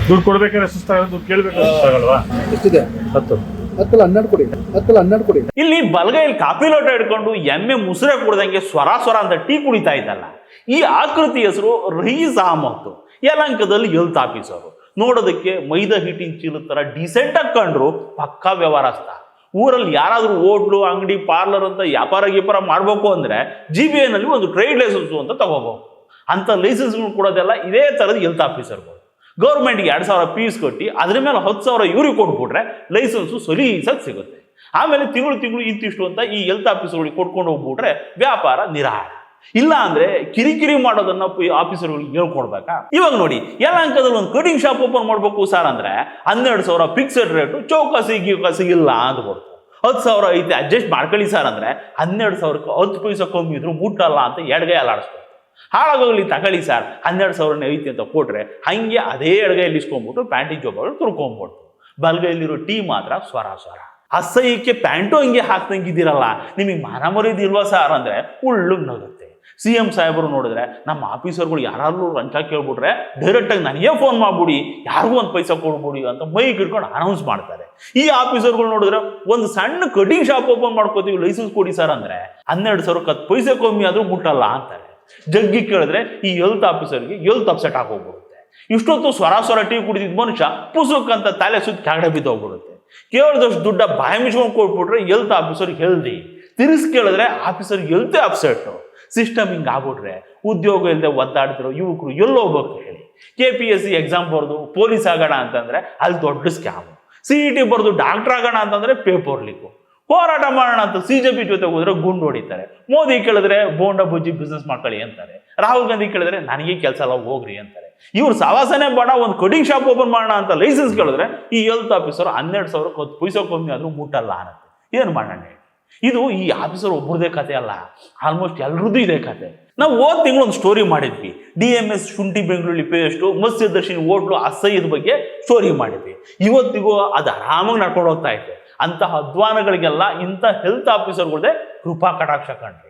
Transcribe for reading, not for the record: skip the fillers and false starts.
ದುಡ್ಡು ಕೊಡ್ಬೇಕಾದ್ರೆ ಸುಸ್ತಾಗ ದುಡ್ಡು ಕೇಳ್ಬೇಕಾದ್ರೆ ಸುಸ್ತಾಗಲ್ವಾ? ಎಷ್ಟಿದೆ? 10. 10 12 ಕೊಡಿ. 10 12 ಕೊಡಿ. ಇಲ್ಲಿ ಬಲಗೈಯಲ್ಲಿ ಕಾಪಿ ಲೋಟ ಹಿಡ್ಕೊಂಡು ಎಮ್ಮೆ ಮುಸುರೆ ಕುಡ್ದಂಗೆ ಸ್ವರ ಸ್ವರ ಅಂತ ಟೀ ಕುಡಿತಾ ಇದ್ದಲ್ಲ, ಈ ಆಕೃತಿ ಹೆಸರು ರಯೀಸ್ ಅಹಮದ್. ಯಲಹಂಕದಲ್ಲಿ ಹೆಲ್ತ್ ಆಫೀಸರು. ನೋಡೋದಕ್ಕೆ ಮೈದಾ ಹಿಟ್ಟಿನ ಚೀಲದ ತರ ಡಿಸೆಂಟ್ ಆಗಿ ಕಂಡ್ರು ಪಕ್ಕಾ ವ್ಯವಹಾರಸ್ಥ. ಊರಲ್ಲಿ ಯಾರಾದ್ರೂ ಹೋಟ್ಲು ಅಂಗಡಿ ಪಾರ್ಲರ್ ಅಂತ ವ್ಯಾಪಾರ ಮಾಡ್ಬೇಕು ಅಂದ್ರೆ GBA ನಲ್ಲಿ ಒಂದು ಟ್ರೇಡ್ ಲೈಸೆನ್ಸ್ ಅಂತ ತಗೋಬಹುದು. ಅಂತ ಲೈಸೆನ್ಸ್ಗಳು ಕೊಡೋದೆಲ್ಲ ಇದೇ ತರದ ಹೆಲ್ತ್ ಆಫೀಸರ್ಗಳು. ಗೌರ್ಮೆಂಟ್ಗೆ 2,000 ಫೀಸ್ ಕೊಟ್ಟು ಅದ್ರ ಮೇಲೆ 10,000 ಇವ್ರಿಗೆ ಕೊಟ್ಬಿಟ್ರೆ ಲೈಸೆನ್ಸು ಸಲೀಸಾಗಿ ಸಿಗುತ್ತೆ. ಆಮೇಲೆ ತಿಂಗಳು ಇಂತಿಷ್ಟು ಅಂತ ಈ ಹೆಲ್ತ್ ಆಫೀಸರ್ಗಳಿಗೆ ಕೊಟ್ಕೊಂಡು ಹೋಗ್ಬಿಟ್ರೆ ವ್ಯಾಪಾರ ನಿರಾಳ. ಇಲ್ಲ ಅಂದ್ರೆ ಕಿರಿಕಿರಿ ಮಾಡೋದನ್ನ ಆಫೀಸರ್ಗಳಿಗೆ ಹೇಳ್ಕೊಡ್ಬೇಕಾ? ಇವಾಗ ನೋಡಿ, ಯಲಹಂಕದಲ್ಲಿ ಒಂದು ಕಟಿಂಗ್ ಶಾಪ್ ಓಪನ್ ಮಾಡ್ಬೇಕು ಸರ್ ಅಂದ್ರೆ 12,000 ಫಿಕ್ಸೆಡ್ ರೇಟು, ಚೌಕಾಸಿ ಇಲ್ಲ ಅಂತ ಕೊಡ್ತಾರೆ. 10,000 ಐತೆ ಅಡ್ಜಸ್ಟ್ ಮಾಡ್ಕೊಳ್ಳಿ ಸರ್ ಅಂದ್ರೆ 12,000ಕ್ಕೆ 10 ಪೈಸೆ ಕಮ್ಮಿ ಇದ್ರು ಮುಟ್ಟಲ್ಲ ಅಂತ ಎಡಗೈ ಅಲಾಡಿಸ್ತಾರೆ. ಹಾಳಾಗೋಗ್ಲಿ ತಗೊಳ್ಳಿ ಸರ್ 12,000 ಐತಿ ಅಂತ ಕೊಟ್ರೆ ಹಂಗೆ ಅದೇ ಎಡಗೈಯಲ್ಲಿ ಇಸ್ಕೊಂಡ್ಬಿಟ್ಟು ಪ್ಯಾಂಟಿನ ಜೋಬಗಳು ತುರ್ಕೊಂಡ್ಬಿಡ್ತು. ಬಲಗೈಲಿರೋ ಟೀ ಮಾತ್ರ ಸ್ವರ ಸ್ವರ. ಅಸಹ್ಯಕ್ಕೆ ಪ್ಯಾಂಟು ಹಂಗೆ ಹಾಕ್ದಂಗಿದ್ದೀರಲ್ಲ, ನಿಮಗೆ ಮಾನ ಮರ್ಯಾದಿಲ್ವಾ ಸರ್ ಅಂದ್ರೆ ಉಳ್ಳು ನಗುತ್ತೆ. CM ಸಾಹೇಬರು ನೋಡಿದ್ರೆ ನಮ್ಮ ಆಫೀಸರ್ಗಳು ಯಾರಾದ್ರೂ ಲಂಚ ಕೇಳ್ಬಿಟ್ರೆ ಡೈರೆಕ್ಟ್ ಆಗಿ ನನಗೆ ಫೋನ್ ಮಾಡ್ಬಿಡಿ, ಯಾರಿಗೂ 1 ಪೈಸೆ ಕೊಡ್ಬಿಡಿ ಅಂತ ಮೈಕ್ ಹಿಡ್ಕೊಂಡು ಅನೌನ್ಸ್ ಮಾಡ್ತಾರೆ. ಈ ಆಫೀಸರ್ಗಳು ನೋಡಿದ್ರೆ ಒಂದು ಸಣ್ಣ ಕಟಿಂಗ್ ಶಾಪ್ ಓಪನ್ ಮಾಡ್ಕೋತೀವಿ ಲೈಸೆನ್ಸ್ ಕೊಡಿ ಸರ್ ಅಂದ್ರೆ 12,000ಕ್ಕೆ 10 ಪೈಸೆ ಕಮ್ಮಿ ಆದ್ರೂ ಮುಟ್ಟಲ್ಲ ಅಂತಾರೆ. ಜಗ್ಗಿ ಕೇಳಿದ್ರೆ ಈ ಹೆಲ್ತ್ ಆಫೀಸರ್ಗೆ ಹೆಲ್ತ್ ಅಪ್ಸೆಟ್ ಆಗೋಗ್ಬಿಡುತ್ತೆ. ಇಷ್ಟೊತ್ತು ಸ್ವರ ಟೀ ಕುಡಿದಿದ್ದ ಮನುಷ್ಯ ಪುಸುಕ್ ಅಂತ ತಲೆ ಸುತ್ತ ಕೆಳಗಡೆ ಬಿದ್ದೋಗ್ಬಿಡುತ್ತೆ. ಕೇಳಿದಷ್ಟು ದುಡ್ಡ ಬಾಯಿ ಮುಚ್ಕೊಂಡು ಕೊಟ್ಬಿಟ್ರೆ ಹೆಲ್ತ್ ಆಫೀಸರ್ ಹೆಲ್ದಿ, ತಿರ್ಸ್ ಕೇಳಿದ್ರೆ ಆಫೀಸರ್ ಹೆಲ್ತ್ ಅಪ್ಸೆಟ್. ಸಿಸ್ಟಮ್ ಹಿಂಗೆ ಆಗ್ಬಿಟ್ರೆ ಉದ್ಯೋಗ ಇಲ್ಲದೆ ಒದ್ದಾಡ್ತಿರೋ ಯುವಕರು ಎಲ್ಲೋಗ್ಬೇಕು ಹೇಳಿ? KPSC ಎಕ್ಸಾಮ್ ಬರೆದು ಪೊಲೀಸ್ ಆಗೋಣ ಅಂತಂದ್ರೆ ಅಲ್ಲಿ ದೊಡ್ಡ ಸ್ಕ್ಯಾಮು. CET ಬರೆದು ಡಾಕ್ಟರ್ ಆಗೋಣ ಅಂತಂದ್ರೆ ಪೇಪರ್ ಲೀಕು. ಹೋರಾಟ ಮಾಡೋಣ ಅಂತ CJP ಜೊತೆ ಹೋದ್ರೆ ಗುಂಡು ಹೊಡಿತಾರೆ. ಮೋದಿ ಕೇಳಿದ್ರೆ ಬೋಂಡ ಬುಜ್ಜಿ ಬಿಸ್ನೆಸ್ ಮಾಡ್ಕೊಳ್ಳಿ ಅಂತಾರೆ. ರಾಹುಲ್ ಗಾಂಧಿ ಕೇಳಿದ್ರೆ ನನಗೆ ಕೆಲಸ ಎಲ್ಲ ಹೋಗ್ರಿ ಅಂತಾರೆ. ಇವ್ರು ಸವಾಸನೆ ಬೇಡ, ಒಂದು ಕಟಿಂಗ್ ಶಾಪ್ ಓಪನ್ ಮಾಡೋಣ ಅಂತ ಲೈಸೆನ್ಸ್ ಕೇಳಿದ್ರೆ ಈ ಹೆಲ್ತ್ ಆಫೀಸರ್ 12,000ಕ್ಕೆ 10 ಪೈಸೆ ಕಮ್ಮಿ ಆದ್ರೂ ಮುಟ್ಟಲ್ಲ ಅನ್ನತ್ತೆ. ಏನು ಮಾಡೋಣ? ಇದು ಈ ಆಫೀಸರ್ ಒಬ್ಬರದೇ ಕತೆ ಅಲ್ಲ, ಆಲ್ಮೋಸ್ಟ್ ಎಲ್ರದ್ದು ಇದೇ ಕತೆ. ನಾವು ಹೋದ ತಿಂಗಳು ಒಂದು ಸ್ಟೋರಿ ಮಾಡಿದ್ವಿ. DMS ಶುಂಠಿ ಬೆಂಗಳೂರು ಪೇಸ್ಟು ಮತ್ಸ್ಯದರ್ಶಿನಿ ಹೋಟ್ಲು ಅಸಹ್ಯದ ಬಗ್ಗೆ ಸ್ಟೋರಿ ಮಾಡಿದ್ವಿ. ಇವತ್ತಿಗೂ ಅದು ಆರಾಮಾಗಿ ನಡ್ಕೊಂಡು ಹೋಗ್ತಾ ಇದೆ. ಅಂತಹ ಅಧ್ವಾನಗಳಿಗೆಲ್ಲ ಇಂಥ ಹೆಲ್ತ್ ಆಫೀಸರ್ಗಳದೇ ಕೃಪಾ ಕಟಾಕ್ಷ ಕಂಡ್ರೆ